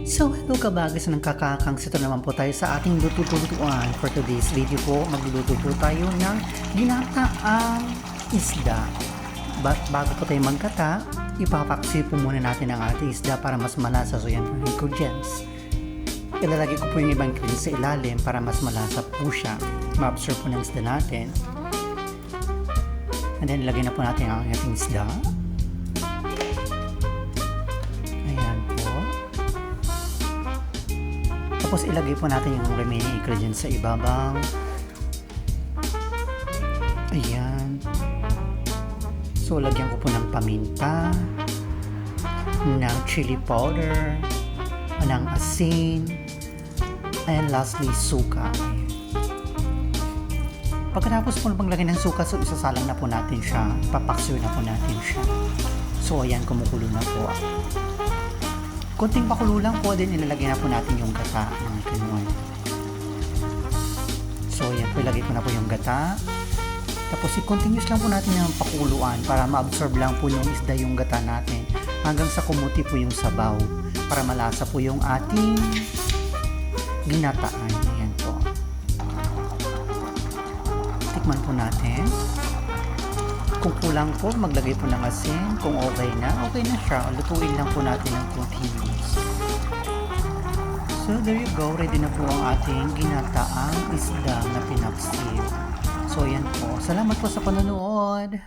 So hello kabagas ng kakakang, ito naman po tayo sa ating luto-lutuan. For today's video po, magluluto po tayo ng ginataang isda. Bago po tayo magkata, ipapaksi po muna natin ang ating isda para mas malasa. So yan po yung ingredients. Ilalagay ko po yung ibang ingredients sa ilalim para mas malasa po siya. Ma-absorb po ng isda natin. And then ilagay na po natin ang ating isda. Tapos ilagay po natin yung remaining ingredients sa ibabaw. Ayan. So lagyan ko po ng paminta, ng chili powder, ng asin, and lastly suka. Ayan. Pagkatapos po maglagay ng suka, so isasalang na po natin siya. Papaksiw na po natin siya. So ayan, kumukulo na po. Konting pakulo lang po, din ilalagay na po natin yung gata ng kinuha. So yan po, ilagay ko na po yung gata. Tapos i-continuous lang po natin yung pakuluan para ma-absorb lang po yung isda yung gata natin hanggang sa kumuti po yung sabaw para malasa po yung ating ginataan. Ayan po. Tikman po natin. Kung kulang po, maglagay po ng asin. Kung okay na siya. Lutuin lang po natin ng continuous. So, there you go. Ready na po ang ating ginataang isda na pinapsiw. So, yan po. Salamat po sa panonood.